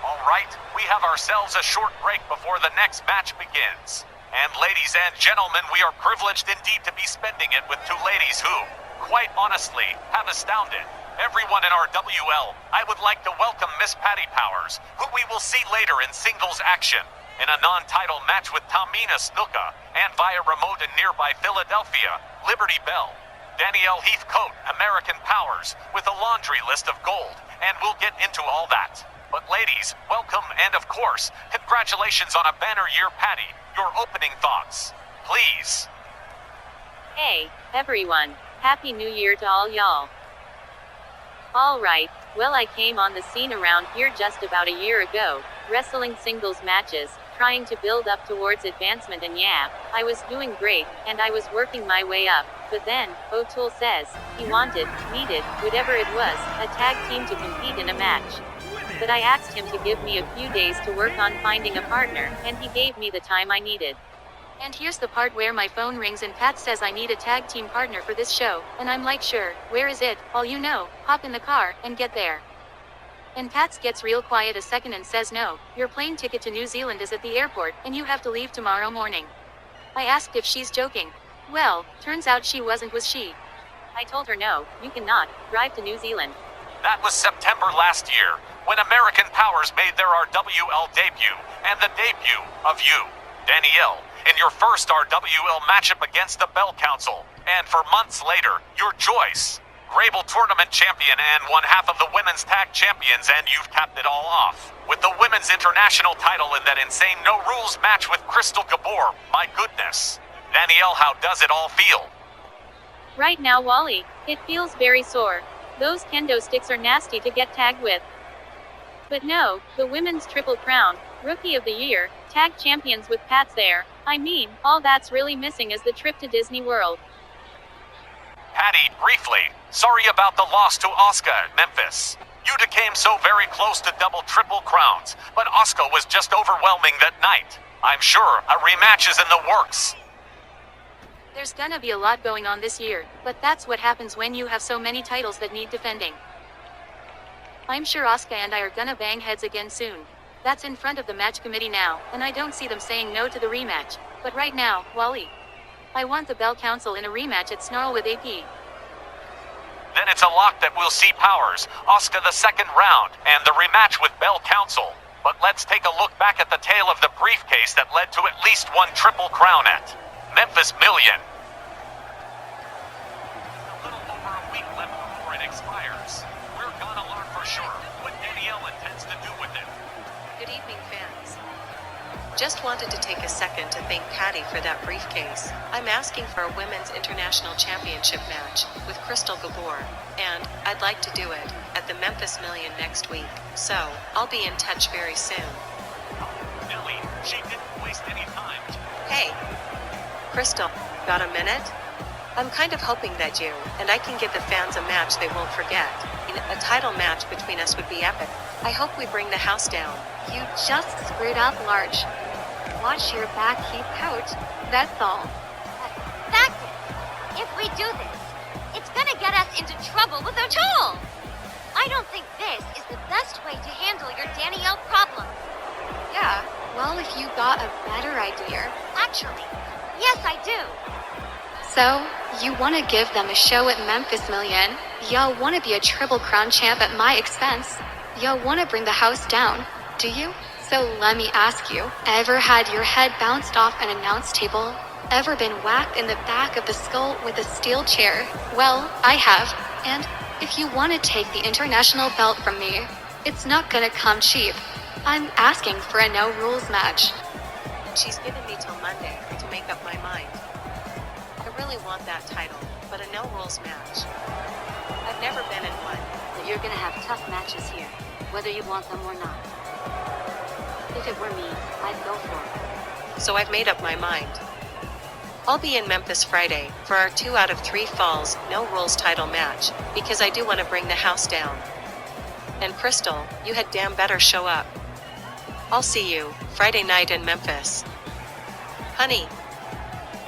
All right, we have ourselves a short break before the next match begins. And ladies and gentlemen, we are privileged indeed to be spending it with two ladies who, quite honestly, have astounded everyone in RWL. I would like to welcome Miss Patti Powers, who we will see later in singles action, in a non-title match with Tamina Snuka, and via remote in nearby Philadelphia, Liberty Bell. Danielle Heathcote, American Powers, with a laundry list of gold, and we'll get into all that. But ladies, welcome, and of course, congratulations on a banner year, Patti. Your opening thoughts, please. Hey, everyone. Happy New Year to all y'all. Alright, well, I came on the scene around here just about a year ago, wrestling singles matches, trying to build up towards advancement, and yeah, I was doing great, and I was working my way up. But then, O'Toole says, he needed, whatever it was, a tag team to compete in a match. But I asked him to give me a few days to work on finding a partner, and he gave me the time I needed. And here's the part where my phone rings and Pat says I need a tag team partner for this show, and I'm like, sure, where is it? All you know, hop in the car, and get there. And Pat gets real quiet a second and says, no, your plane ticket to New Zealand is at the airport, and you have to leave tomorrow morning. I asked if she's joking. Well, turns out she wasn't, was she? I told her no, you cannot drive to New Zealand. That was September last year, when American Powers made their RWL debut, and the debut of you, Danielle, in your first RWL matchup against the Bell Council, and for months later, your Joyce, Grable Tournament champion and one half of the Women's Tag Champions, and you've capped it all off with the Women's International title in that insane no-rules match with Crystal Gabor. My goodness. Danielle, how does it all feel? Right now, Wally, it feels very sore. Those kendo sticks are nasty to get tagged with. But no, the Women's Triple Crown, Rookie of the Year, Tag Champions with Pat's there. I mean, all that's really missing is the trip to Disney World. Patti, briefly, sorry about the loss to Asuka at Memphis. You came so very close to double triple crowns, but Asuka was just overwhelming that night. I'm sure a rematch is in the works. There's gonna be a lot going on this year, but that's what happens when you have so many titles that need defending. I'm sure Asuka and I are gonna bang heads again soon. That's in front of the match committee now, and I don't see them saying no to the rematch. But right now, Wally, I want the Bell Council in a rematch at Snarl with AP. Then it's a lock that we'll see Powers, Asuka the second round, and the rematch with Bell Council. But let's take a look back at the tale of the briefcase that led to at least one triple crown at Memphis Million. A little over a week left before it expires. We're gonna learn for sure what Danielle intends to do with it. Good evening, fans. Just wanted to take a second to thank Patti for that briefcase. I'm asking for a Women's International Championship match with Crystal Gabor, and I'd like to do it at the Memphis Million next week. So, I'll be in touch very soon. Nelly, she didn't waste any time. Hey, Crystal, got a minute? I'm kind of hoping that you and I can give the fans a match they won't forget. A title match between us would be epic. I hope we bring the house down. You just screwed up large. Watch your back, Heathcote. That's all. Fact is, if we do this, it's gonna get us into trouble with O'Toole. I don't think this is the best way to handle your Danielle problem. Yeah, well, if you got a better idea. Actually, yes, I do. So, you want to give them a show at Memphis Million? Y'all want to be a Triple Crown champ at my expense? Y'all want to bring the house down, do you? So let me ask you, ever had your head bounced off an announce table? Ever been whacked in the back of the skull with a steel chair? Well, I have. And if you want to take the international belt from me, it's not gonna come cheap. I'm asking for a no-rules match. She's given me till Monday to make up my mind. I really want that title, but a no-rules match. I've never been in one. But you're gonna have tough matches here, whether you want them or not. If it were me, I'd go for it. So I've made up my mind. I'll be in Memphis Friday for our 2 out of 3 falls no-rules title match, because I do want to bring the house down. And Crystal, you had damn better show up. I'll see you Friday night in Memphis. Honey.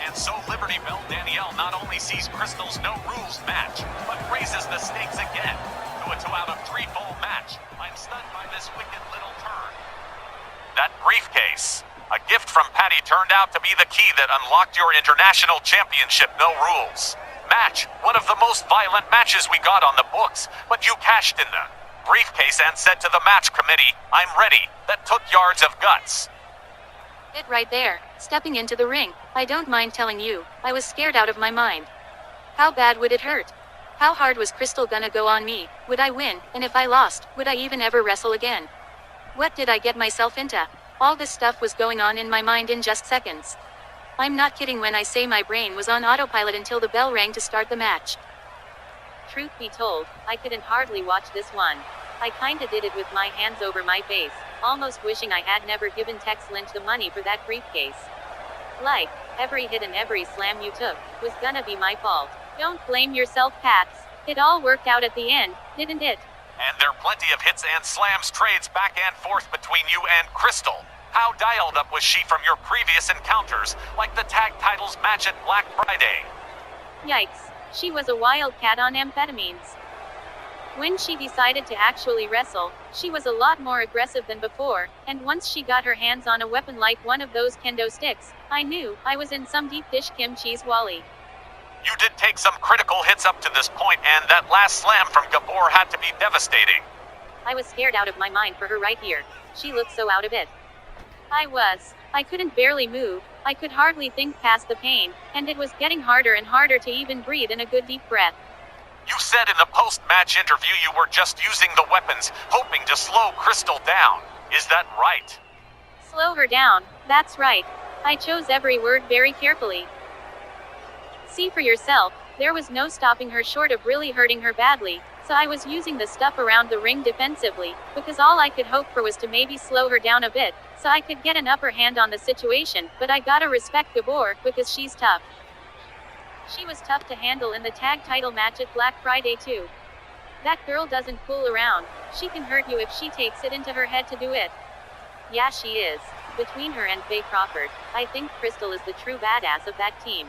And so Liberty Bell Danielle not only sees Crystal's no-rules match, but raises the stakes again to a 2 out of 3 fall match match. I'm stunned by this wicked little turn. That briefcase. A gift from Patti turned out to be the key that unlocked your international championship no rules match. One of the most violent matches we got on the books, but you cashed in the briefcase and said to the match committee, "I'm ready." That took yards of guts. It right there, stepping into the ring. I don't mind telling you, I was scared out of my mind. How bad would it hurt? How hard was Crystal gonna go on me? Would I win? And if I lost, would I even ever wrestle again? What did I get myself into? All this stuff was going on in my mind in just seconds. I'm not kidding when I say my brain was on autopilot until the bell rang to start the match. Truth be told, I couldn't hardly watch this one. I kinda did it with my hands over my face, almost wishing I had never given Tex Lynch the money for that briefcase. Like, every hit and every slam you took was gonna be my fault. Don't blame yourself, Pats. It all worked out at the end, didn't it? And there are plenty of hits and slams trades back and forth between you and Crystal. How dialed up was she from your previous encounters, like the tag titles match at Black Friday? Yikes, she was a wildcat on amphetamines. When she decided to actually wrestle, she was a lot more aggressive than before, and once she got her hands on a weapon like one of those kendo sticks, I knew I was in some deep dish kimchi's Wally. You did take some critical hits up to this point, and that last slam from Gabor had to be devastating. I was scared out of my mind for her right here. She looked so out of it. I couldn't barely move, I could hardly think past the pain, and it was getting harder and harder to even breathe in a good deep breath. You said in the post-match interview you were just using the weapons, hoping to slow Crystal down. Is that right? Slow her down, that's right. I chose every word very carefully. See for yourself, there was no stopping her short of really hurting her badly, so I was using the stuff around the ring defensively, because all I could hope for was to maybe slow her down a bit, so I could get an upper hand on the situation, but I gotta respect Gabor, because she's tough. She was tough to handle in the tag title match at Black Friday too. That girl doesn't fool around, she can hurt you if she takes it into her head to do it. Yeah, she is. Between her and Faye Crawford, I think Crystal is the true badass of that team.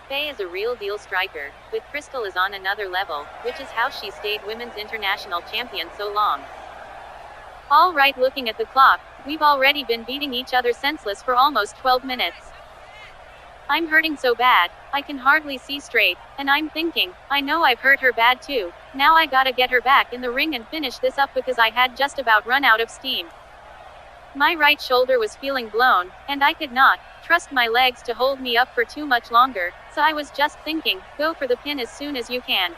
Faye is a real deal striker, but Crystal is on another level, which is how she stayed women's international champion so long. Alright, looking at the clock, we've already been beating each other senseless for almost 12 minutes. I'm hurting so bad, I can hardly see straight, and I'm thinking, I know I've hurt her bad too, now I gotta get her back in the ring and finish this up because I had just about run out of steam. My right shoulder was feeling blown, and I could not trust my legs to hold me up for too much longer, so I was just thinking, go for the pin as soon as you can.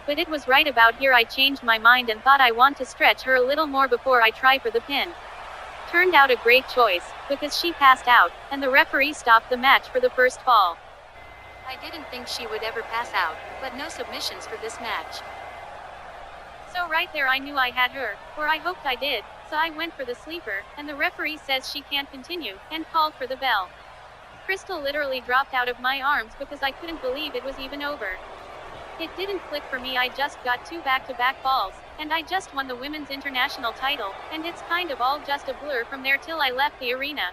But it was right about here I changed my mind and thought I want to stretch her a little more before I try for the pin. Turned out a great choice, because she passed out, and the referee stopped the match for the first fall. I didn't think she would ever pass out, but no submissions for this match. So right there I knew I had her, or I hoped I did, so I went for the sleeper, and the referee says she can't continue, and called for the bell. Crystal literally dropped out of my arms because I couldn't believe it was even over. It didn't click for me, I just got 2 back-to-back falls, and I just won the women's international title, and it's kind of all just a blur from there till I left the arena.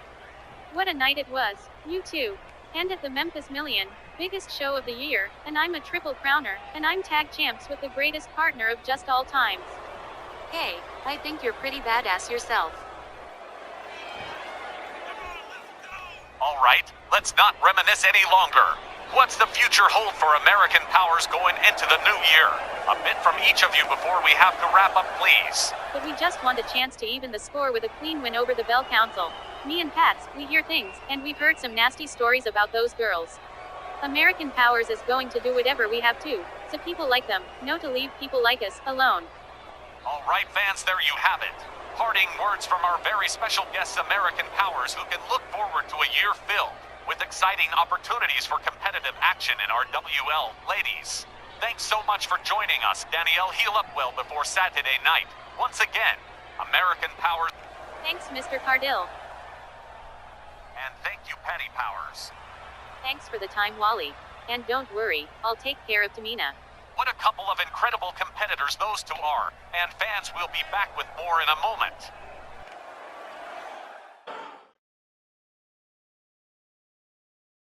What a night it was, you too. And at the Memphis Million, biggest show of the year, and I'm a triple crowner, and I'm tag champs with the greatest partner of just all times. Hey, I think you're pretty badass yourself. Alright, let's not reminisce any longer. What's the future hold for American Powers going into the new year? A bit from each of you before we have to wrap up, please. But we just want a chance to even the score with a clean win over the Bell Council. Me and Pats, we hear things, and we've heard some nasty stories about those girls. American Powers is going to do whatever we have to, so people like them, know to leave people like us alone. Alright fans, there you have it. Parting words from our very special guests, American Powers, who can look forward to a year filled with exciting opportunities for competitive action in RWL. Ladies, thanks so much for joining us. Danielle, heal up well before Saturday night. Once again, American Powers. Thanks, Mr. Cardille. And thank you, Patti Powers. Thanks for the time, Wally. And don't worry, I'll take care of Tamina. What a couple of incredible competitors those two are. And fans will be back with more in a moment.